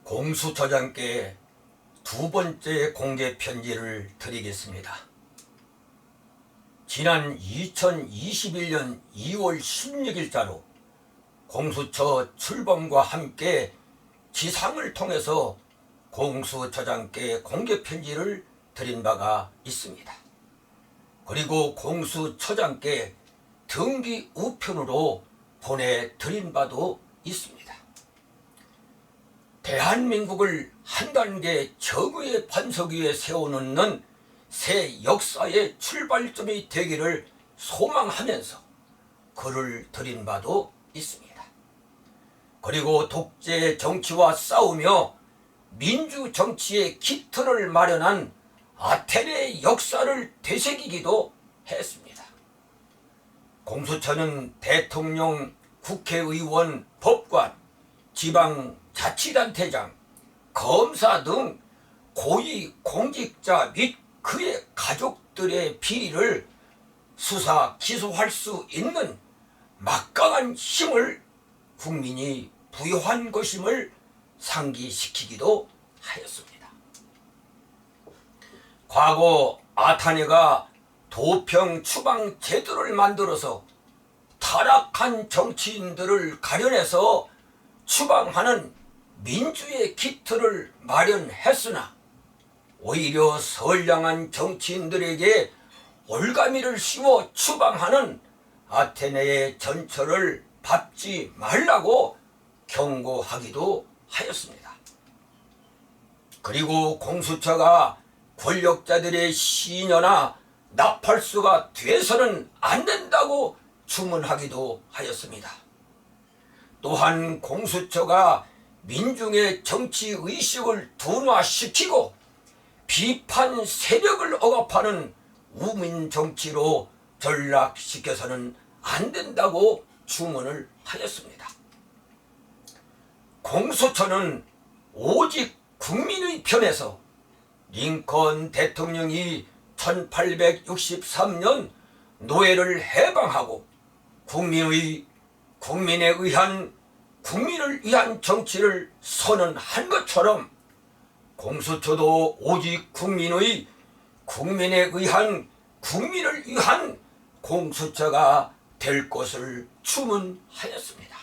공수처장께 두 번째 공개 편지를 드리겠습니다. 지난 2021년 2월 16일자로 공수처 출범과 함께 지상을 통해서 공수처장께 공개 편지를 드린 바가 있습니다. 그리고 공수처장께 등기 우편으로 보내드린 바도 있습니다. 대한민국을 한 단계 정의의 반석 위에 세워놓는 새 역사의 출발점이 되기를 소망하면서 글을 드린 바도 있습니다. 그리고 독재 정치와 싸우며 민주 정치의 기틀을 마련한 아테네의 역사를 되새기기도 했습니다. 공수처는 대통령, 국회의원, 법관, 지방자치단체장, 검사 등 고위 공직자 및 그의 가족들의 비리를 수사, 기소할 수 있는 막강한 힘을 국민이 부여한 것임을 상기시키기도 하였습니다. 과거 아테네가 도평 추방 제도를 만들어서 타락한 정치인들을 가려내서 추방하는 민주의 기틀을 마련했으나 오히려 선량한 정치인들에게 올가미를 씌워 추방하는 아테네의 전철을 밟지 말라고 경고하기도 하였습니다. 그리고 공수처가 권력자들의 시녀나 나팔수가 돼서는 안 된다고 주문하기도 하였습니다. 또한 공수처가 민중의 정치의식을 둔화시키고 비판 세력을 억압하는 우민정치로 전락시켜서는 안 된다고 주문을 하였습니다. 공수처는 오직 국민의 편에서 링컨 대통령이 1863년 노예를 해방하고 국민을 위한 정치를 선언한 것처럼 공수처도 오직 국민을 위한 공수처가 될 것을 주문하였습니다.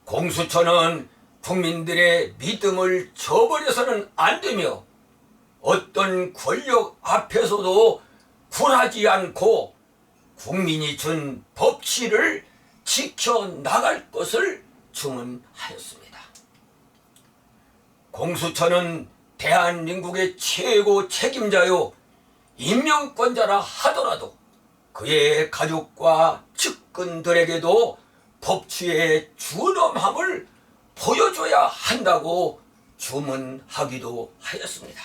공수처는 국민들의 믿음을 저버려서는 안 되며 어떤 권력 앞에서도 굴하지 않고 국민이 준 법치를 지켜나갈 것을 주문하였습니다. 공수처는 대한민국의 최고 책임자요 임명권자라 하더라도 그의 가족과 측근들에게도 법치의 준엄함을 보여줘야 한다고 주문하기도 하였습니다.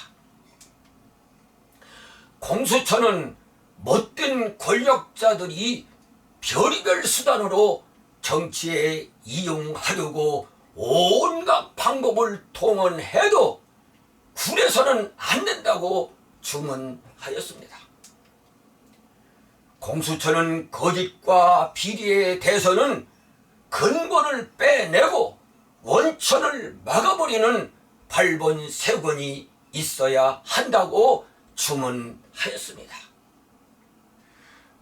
공수처는 못된 권력자들이 별의별 수단으로 정치에 이용하려고 온갖 방법을 동원해도 굴해서는 안 된다고 주문하였습니다. 공수처는 거짓과 비리에 대해서는 근본을 빼내고 원천을 막아버리는 발본색원이 있어야 한다고 주문하였습니다.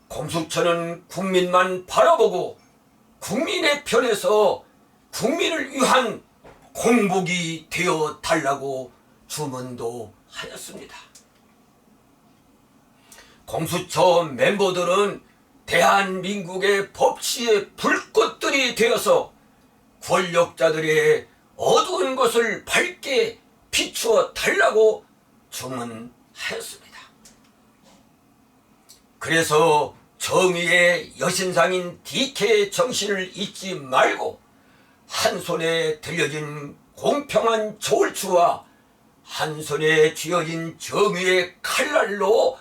공수처는 국민만 바라보고 국민의 편에서 국민을 위한 공복이 되어 달라고 주문도 하였습니다. 공수처 멤버들은 대한민국의 법치의 불꽃들이 되어서 권력자들의 어두운 것을 밝게 비추어 달라고 주문하였습니다. 그래서 정의의 여신상인 DK의 정신을 잊지 말고 한 손에 들려진 공평한 저울추와 한 손에 쥐어진 정의의 칼날로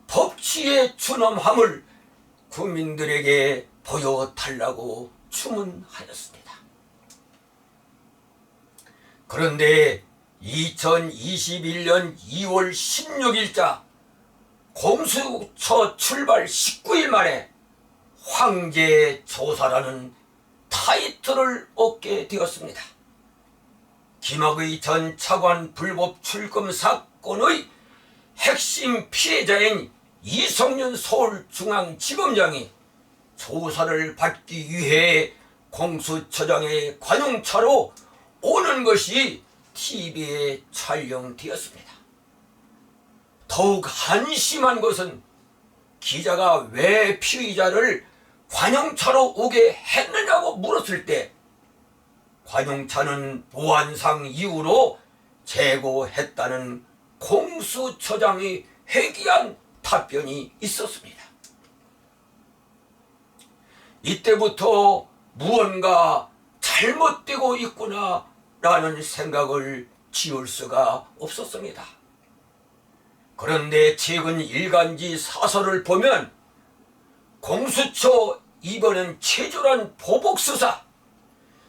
법치의 준엄함을 국민들에게 보여달라고 주문하였습니다. 그런데 2021년 2월 16일자 공수처 출발 19일 만에 황제 조사라는 타이틀을 얻게 되었습니다. 김학의 전 차관 불법 출금 사건의 핵심 피해자인 이성윤 서울중앙지검장이 조사를 받기 위해 공수처장의 관용차로 오는 것이 TV에 촬영되었습니다. 더욱 한심한 것은 기자가 왜 피의자를 관용차로 오게 했느냐고 물었을 때 관용차는 보안상 이유로 재고했다는 공수처장이 회귀한 답변이 있었습니다. 이때부터 무언가 잘못되고 있구나 라는 생각을 지울 수가 없었습니다. 그런데 최근 일간지 사설을 보면 공수처 이번엔 체졸한 보복수사,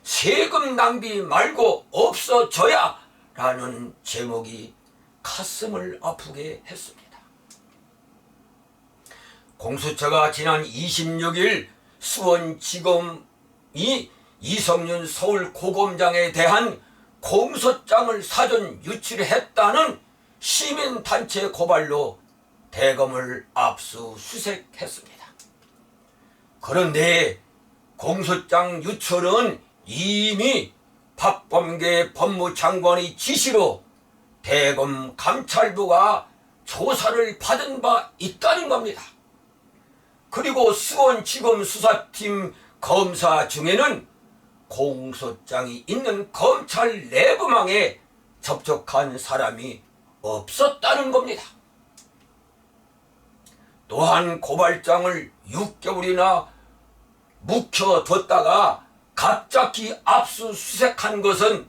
세금 낭비 말고 없어져야 라는 제목이 가슴을 아프게 했습니다. 공수처가 지난 26일 수원지검이 이성윤 서울고검장에 대한 공소장을 사전 유출했다는 시민단체 고발로 대검을 압수수색했습니다. 그런데 공소장 유출은 이미 박범계 법무장관의 지시로 대검 감찰부가 조사를 받은 바 있다는 겁니다. 그리고 수원지검 수사팀 검사 중에는 공소장이 있는 검찰 내부망에 접촉한 사람이 없었다는 겁니다. 또한 고발장을 6개월이나 묵혀뒀다가 갑자기 압수수색한 것은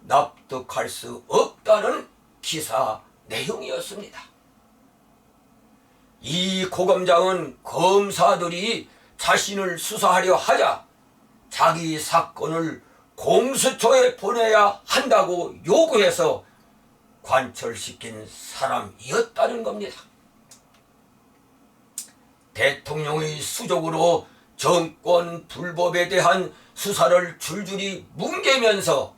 납득할 수 없다는 기사 내용이었습니다. 이 고검장은 검사들이 자신을 수사하려 하자 자기 사건을 공수처에 보내야 한다고 요구해서 관철시킨 사람이었다는 겁니다. 대통령의 수족으로 정권 불법에 대한 수사를 줄줄이 뭉개면서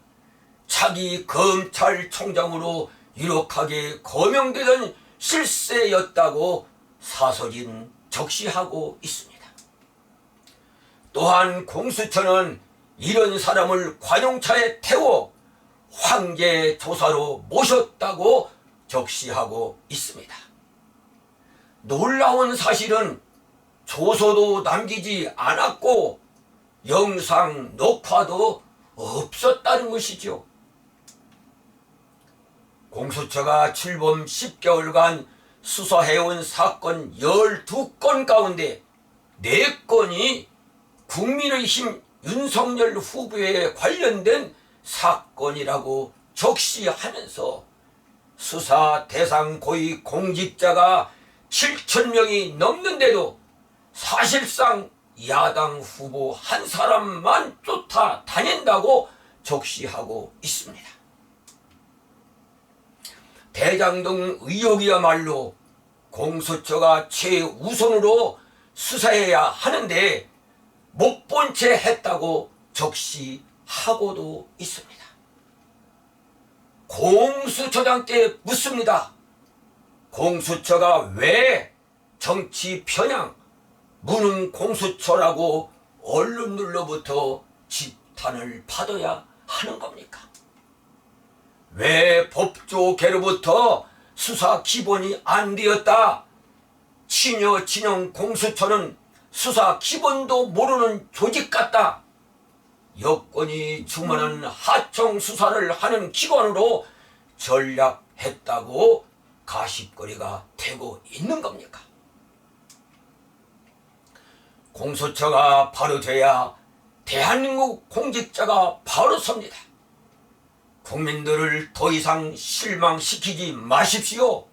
차기 검찰총장으로 유력하게 거명되던 실세였다고 사설인 적시하고 있습니다. 또한 공수처는 이런 사람을 관용차에 태워 황제 조사로 모셨다고 적시하고 있습니다. 놀라운 사실은 조서도 남기지 않았고 영상 녹화도 없었다는 것이죠. 공수처가 출범 10개월간 수사해온 사건 12건 가운데 4건이 국민의힘 윤석열 후보에 관련된 사건이라고 적시하면서 수사 대상 고위 공직자가 7,000명이 넘는데도 사실상 야당 후보 한 사람만 쫓아다닌다고 적시하고 있습니다. 대장동 의혹이야말로 공수처가 최우선으로 수사해야 하는데 못 본 채 했다고 적시하고도 있습니다. 공수처장께 묻습니다. 공수처가 왜 정치 편향, 무능 공수처라고 언론들로부터 지탄을 받아야 하는 겁니까? 왜 법조계로부터 수사 기본이 안 되었다? 친여 진영 공수처는 수사 기본도 모르는 조직 같다. 여건이 충만한 하청 수사를 하는 기관으로 전략했다고 가십거리가 되고 있는 겁니까? 공수처가 바로 돼야 대한민국 공직자가 바로 섭니다. 국민들을 더 이상 실망시키지 마십시오.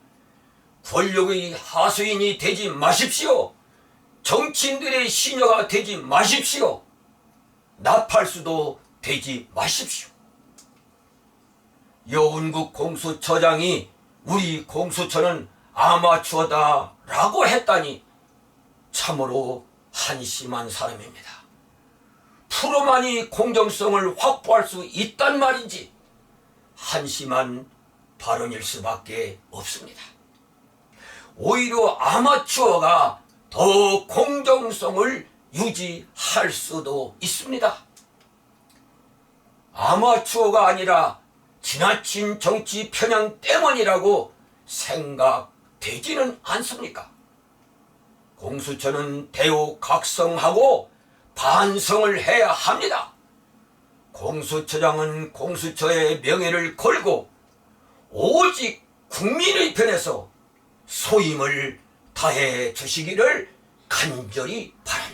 권력의 하수인이 되지 마십시오. 정치인들의 시녀가 되지 마십시오. 나팔수도 되지 마십시오. 여운국 공수처장이 우리 공수처는 아마추어다 라고 했다니 참으로 한심한 사람입니다. 프로만이 공정성을 확보할 수 있단 말인지 한심한 발언일 수밖에 없습니다. 오히려 아마추어가 더 공정성을 유지할 수도 있습니다. 아마추어가 아니라 지나친 정치 편향 때문이라고 생각되지는 않습니까? 공수처는 대우각성하고 반성을 해야 합니다. 공수처장은 공수처의 명예를 걸고 오직 국민의 편에서 소임을 다해 주시기를 간절히 바랍니다.